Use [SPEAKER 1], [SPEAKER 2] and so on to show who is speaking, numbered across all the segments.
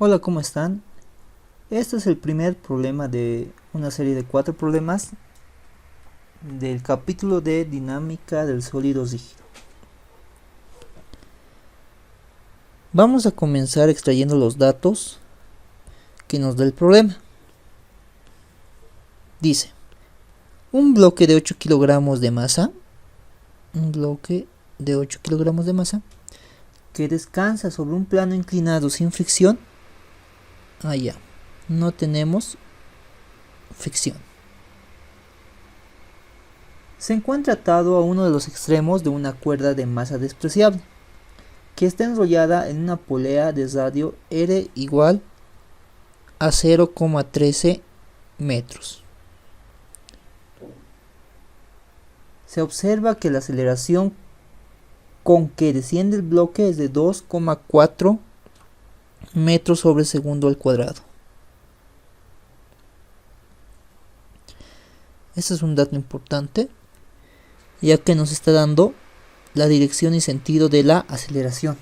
[SPEAKER 1] Hola, ¿cómo están? Este es el primer problema de una serie de 4 problemas del capítulo de dinámica del sólido rígido. Vamos a comenzar extrayendo los datos que nos da el problema. Dice, un bloque de 8 kilogramos de masa, que descansa sobre un plano inclinado sin fricción. No tenemos fricción. Se encuentra atado a uno de los extremos de una cuerda de masa despreciable, que está enrollada en una polea de radio R igual a 0,13 metros. Se observa que la aceleración con que desciende el bloque es de 2,4 metros sobre segundo al cuadrado. Este es un dato importante, ya que nos está dando la dirección y sentido de la aceleración.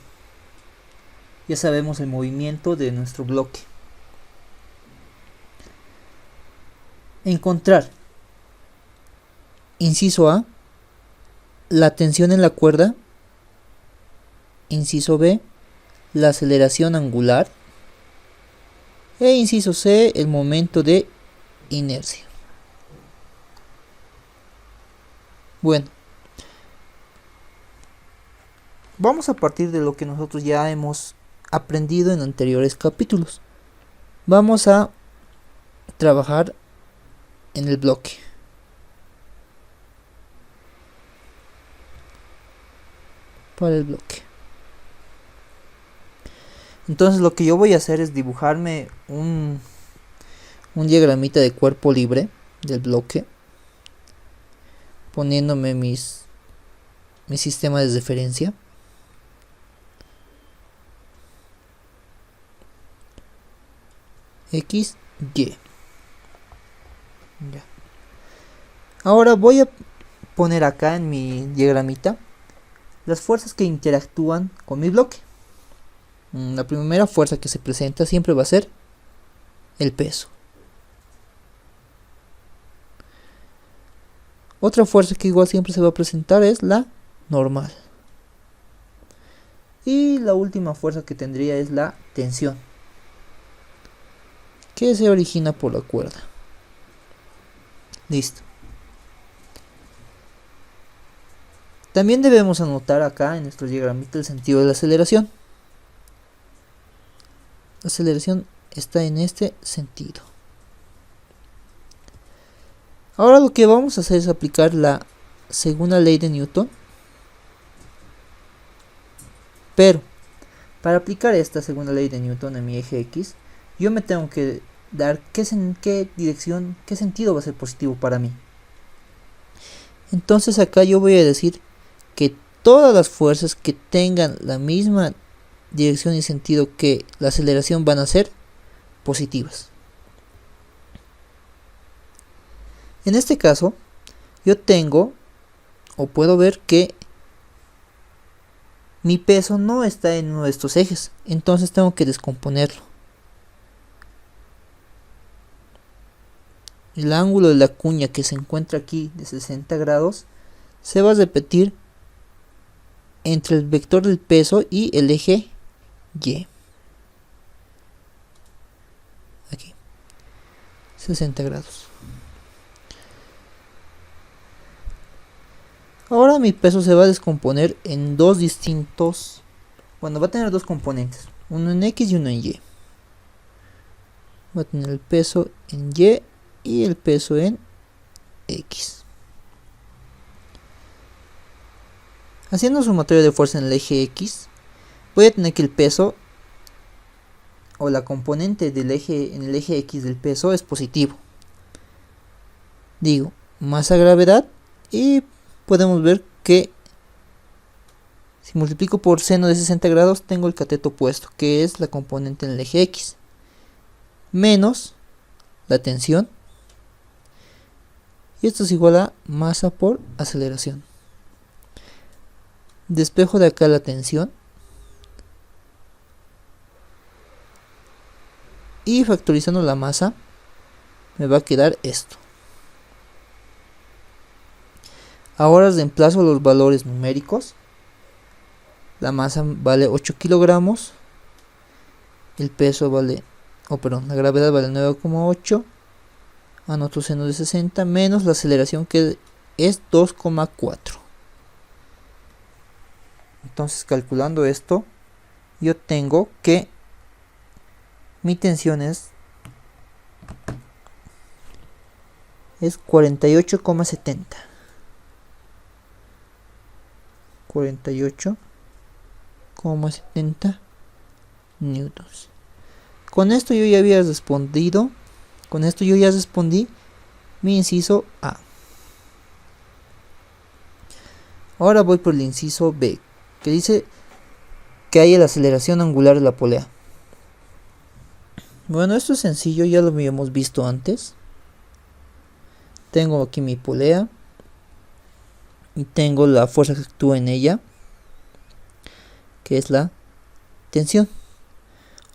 [SPEAKER 1] Ya sabemos el movimiento de nuestro bloque. Encontrar, inciso A, la tensión en la cuerda. Inciso B, la aceleración angular. E inciso C, el momento de inercia. Bueno, vamos a partir de lo que nosotros ya hemos aprendido en anteriores capítulos. Vamos a trabajar en el bloque. Para el bloque. Entonces lo que yo voy a hacer es dibujarme un diagramita de cuerpo libre del bloque, poniéndome mi sistema de referencia. X, Y. Ya. Ahora voy a poner acá en mi diagramita las fuerzas que interactúan con mi bloque. La primera fuerza que se presenta siempre va a ser el peso. Otra fuerza que igual siempre se va a presentar es la normal. Y la última fuerza que tendría es la tensión, que se origina por la cuerda. Listo. También debemos anotar acá en nuestro diagramita el sentido de la aceleración. La aceleración está en este sentido. Ahora lo que vamos a hacer es aplicar la segunda ley de Newton. Pero para aplicar esta segunda ley de Newton en mi eje X, yo me tengo que dar qué dirección, qué sentido va a ser positivo para mí. Entonces acá yo voy a decir que todas las fuerzas que tengan la misma dirección y sentido que la aceleración van a ser positivas. En este caso, yo tengo o puedo ver que mi peso no está en uno de estos ejes, entonces tengo que descomponerlo. El ángulo de la cuña que se encuentra aquí de 60 grados se va a repetir entre el vector del peso y el eje Y. Aquí, 60 grados. Ahora mi peso se va a descomponer en dos distintos, va a tener dos componentes, uno en X y uno en Y. Va a tener el peso en Y y el peso en X. Haciendo sumatoria de fuerza en el eje X, voy a tener que el peso o la componente del eje en el eje X del peso es positivo. Digo, masa gravedad, y podemos ver que si multiplico por seno de 60 grados tengo el cateto opuesto, que es la componente en el eje X, menos la tensión, y esto es igual a masa por aceleración. Despejo de acá la tensión y factorizando la masa me va a quedar esto. Ahora reemplazo los valores numéricos. La masa vale 8 kilogramos, el peso vale, la gravedad vale 9,8, anoto seno de 60 menos la aceleración que es 2,4. Entonces, calculando esto, yo tengo que mi tensión es 48,70. 48,70 newtons. Con esto yo ya había respondido. Con esto yo ya respondí mi inciso A. Ahora voy por el inciso B, que dice que hay la aceleración angular de la polea. Bueno, esto es sencillo, ya lo habíamos visto antes. Tengo aquí mi polea y tengo la fuerza que actúa en ella, que es la tensión.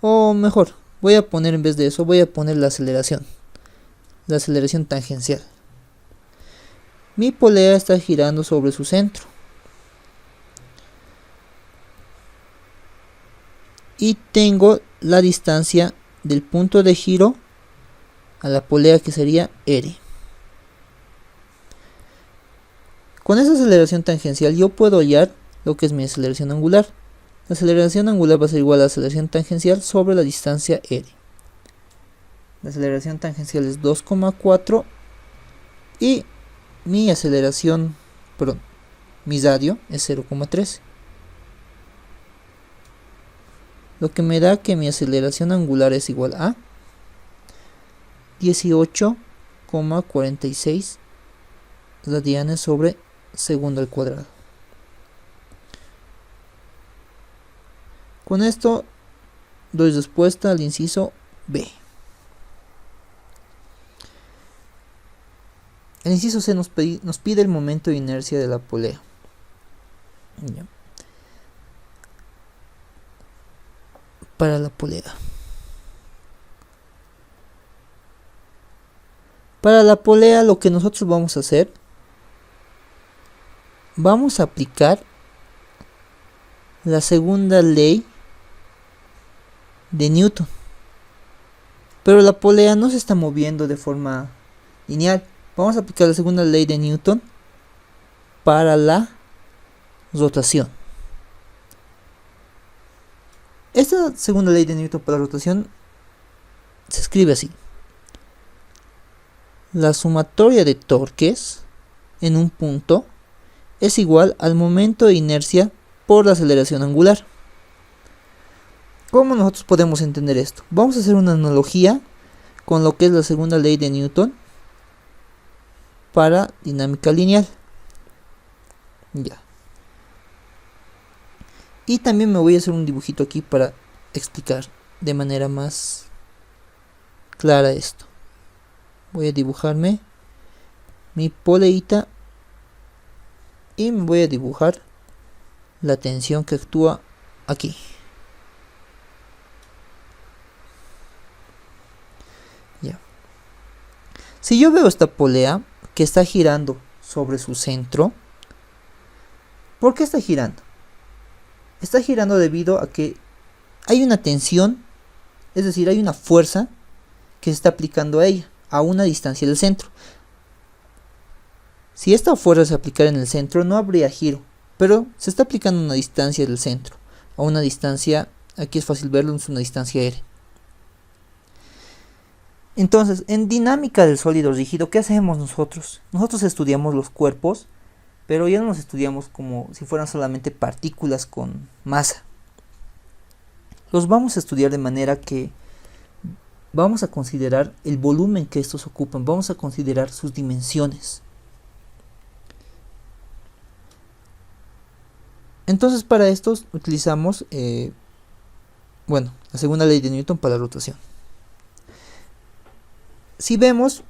[SPEAKER 1] O mejor, voy a poner en vez de eso, voy a poner la aceleración tangencial. Mi polea está girando sobre su centro y tengo la distancia del punto de giro a la polea, que sería R. Con esa aceleración tangencial yo puedo hallar lo que es mi aceleración angular. La aceleración angular va a ser igual a la aceleración tangencial sobre la distancia R. La aceleración tangencial es 2,4 y mi radio es 0,13. Lo que me da que mi aceleración angular es igual a 18,46 radianes sobre segundo al cuadrado. Con esto doy respuesta al inciso B. El inciso C nos pide el momento de inercia de la polea. Ya. Para la polea. Para la polea lo que nosotros vamos a hacer, vamos a aplicar la segunda ley de Newton. Pero la polea no se está moviendo de forma lineal. Vamos a aplicar la segunda ley de Newton para la rotación. Esta segunda ley de Newton para la rotación se escribe así: la sumatoria de torques en un punto es igual al momento de inercia por la aceleración angular. ¿Cómo nosotros podemos entender esto? Vamos a hacer una analogía con lo que es la segunda ley de Newton para dinámica lineal. Ya. Y también me voy a hacer un dibujito aquí para explicar de manera más clara esto. Voy a dibujarme mi poleita y me voy a dibujar la tensión que actúa aquí. Ya. Si yo veo esta polea que está girando sobre su centro, ¿por qué está girando? Está girando debido a que hay una tensión, es decir, hay una fuerza que se está aplicando a ella, a una distancia del centro. Si esta fuerza se aplicara en el centro, no habría giro, pero se está aplicando a una distancia del centro, a una distancia, aquí es fácil verlo, es una distancia R. Entonces, en dinámica del sólido rígido, ¿qué hacemos nosotros? Nosotros estudiamos los cuerpos, pero ya no los estudiamos como si fueran solamente partículas con masa. Los vamos a estudiar de manera que vamos a considerar el volumen que estos ocupan, vamos a considerar sus dimensiones. Entonces, para estos utilizamos la segunda ley de Newton para la rotación. Si vemos,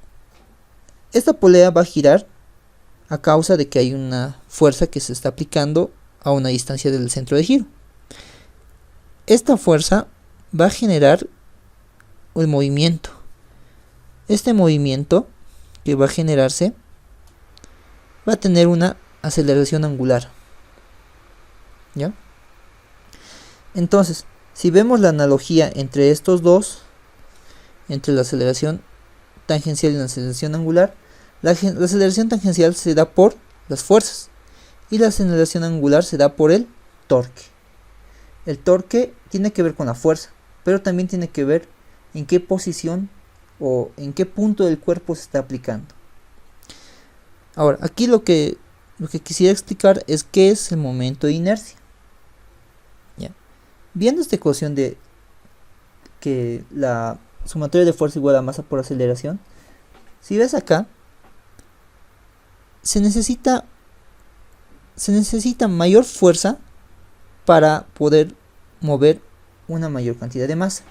[SPEAKER 1] esta polea va a girar a causa de que hay una fuerza que se está aplicando a una distancia del centro de giro. Esta fuerza va a generar el movimiento. Este movimiento que va a generarse va a tener una aceleración angular. ¿Ya? Entonces, si vemos la analogía entre estos dos, entre la aceleración tangencial y la aceleración angular, la aceleración tangencial se da por las fuerzas y la aceleración angular se da por el torque. El torque tiene que ver con la fuerza, pero también tiene que ver en qué posición o en qué punto del cuerpo se está aplicando. Ahora, aquí lo que quisiera explicar es qué es el momento de inercia. ¿Ya? Viendo esta ecuación de que la sumatoria de fuerza igual a masa por aceleración, si ves acá, se necesita mayor fuerza para poder mover una mayor cantidad de masa.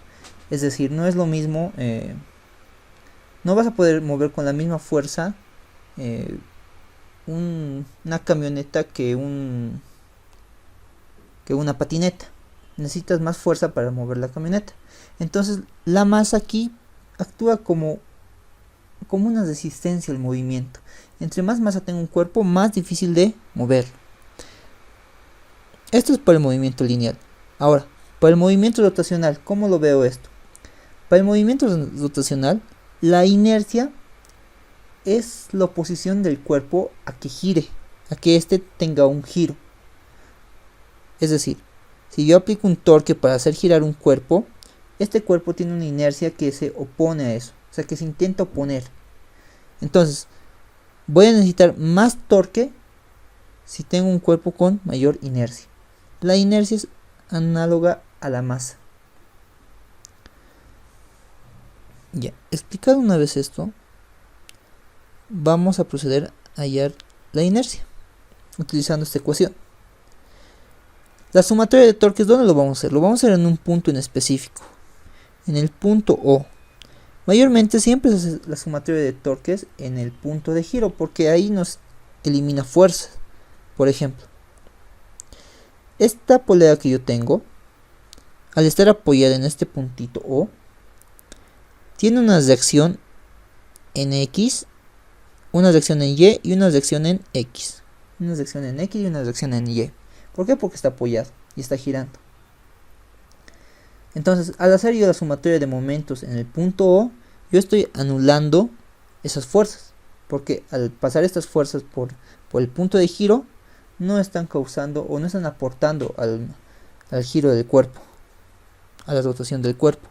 [SPEAKER 1] Es decir, no es lo mismo, no vas a poder mover con la misma fuerza una camioneta que una patineta. Necesitas más fuerza para mover la camioneta. Entonces la masa aquí actúa como una resistencia al movimiento. Entre más masa tenga un cuerpo, más difícil de mover. Esto es para el movimiento lineal. Ahora, para el movimiento rotacional, ¿cómo lo veo esto? Para el movimiento rotacional, la inercia es la oposición del cuerpo a que gire, a que éste tenga un giro. Es decir, si yo aplico un torque para hacer girar un cuerpo, este cuerpo tiene una inercia que se opone a eso, o sea que se intenta oponer. Entonces, voy a necesitar más torque si tengo un cuerpo con mayor inercia. La inercia es análoga a la masa. Ya, explicado una vez esto, vamos a proceder a hallar la inercia utilizando esta ecuación. La sumatoria de torques, ¿dónde lo vamos a hacer? Lo vamos a hacer en un punto en específico, en el punto O. Mayormente siempre se hace la sumatoria de torques en el punto de giro, porque ahí nos elimina fuerzas. Por ejemplo, esta polea que yo tengo, al estar apoyada en este puntito O, tiene una reacción en X, una reacción en Y y una reacción en X. Una reacción en X y una reacción en Y. ¿Por qué? Porque está apoyado y está girando. Entonces, al hacer yo la sumatoria de momentos en el punto O, yo estoy anulando esas fuerzas. Porque al pasar estas fuerzas por el punto de giro, no están causando o no están aportando al giro del cuerpo, a la rotación del cuerpo.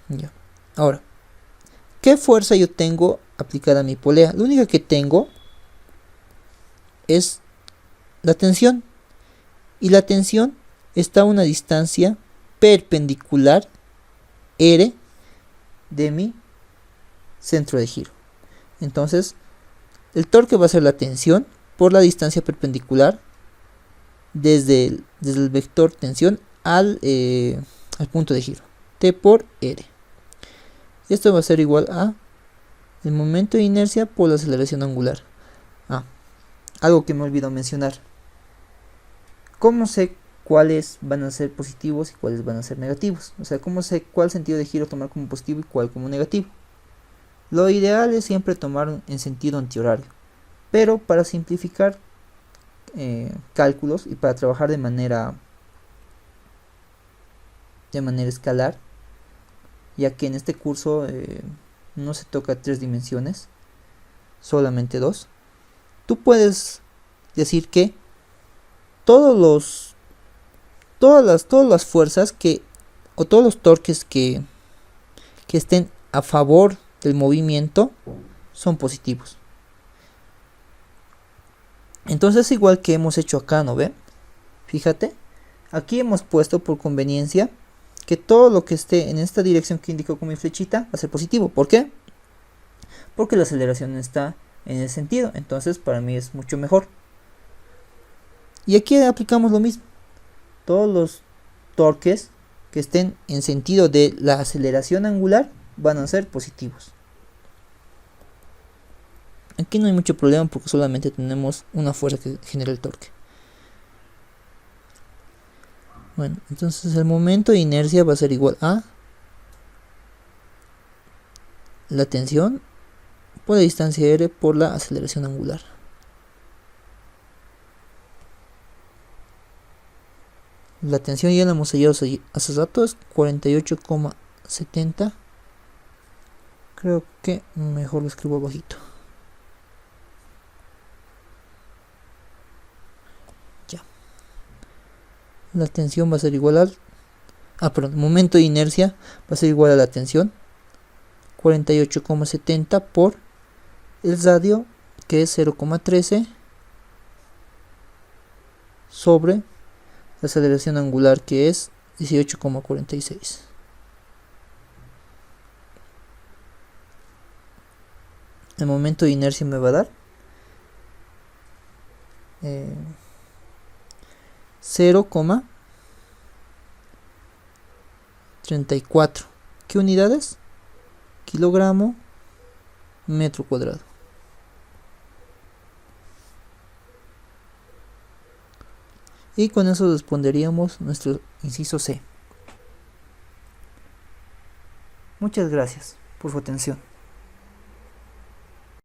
[SPEAKER 1] Ya. Ahora, ¿qué fuerza yo tengo aplicada a mi polea? La única que tengo es la tensión. Y la tensión está a una distancia perpendicular R de mi centro de giro. Entonces, el torque va a ser la tensión por la distancia perpendicular desde el vector tensión al punto de giro. T por R. Esto va a ser igual a el momento de inercia por la aceleración angular. Algo que me olvidó mencionar. ¿Cómo sé cuáles van a ser positivos y cuáles van a ser negativos? O sea, ¿cómo sé cuál sentido de giro tomar como positivo y cuál como negativo? Lo ideal es siempre tomar en sentido antihorario. Pero para simplificar cálculos y para trabajar de manera escalar, ya que en este curso no se toca 3 dimensiones, solamente 2, tú puedes decir que todas las fuerzas o todos los torques que estén a favor del movimiento son positivos. Entonces, igual que hemos hecho acá, ¿no ve? Fíjate, aquí hemos puesto por conveniencia que todo lo que esté en esta dirección que indico con mi flechita va a ser positivo. ¿Por qué? Porque la aceleración está en el sentido, entonces para mí es mucho mejor. Y aquí aplicamos lo mismo. Todos los torques que estén en sentido de la aceleración angular van a ser positivos. Aquí no hay mucho problema porque solamente tenemos una fuerza que genera el torque. Bueno, entonces el momento de inercia va a ser igual a la tensión por la distancia r por la aceleración angular. La tensión ya la hemos hallado hace rato, es 48,70. Creo que mejor lo escribo bajito. Ya. La tensión va a ser igual al... momento de inercia va a ser igual a la tensión. 48,70 por el radio, que es 0,13, sobre la aceleración angular, que es 18,46. El momento de inercia me va a dar 0,34. ¿Qué unidades? Kilogramo metro cuadrado. Y con eso responderíamos nuestro inciso C. Muchas gracias por su atención.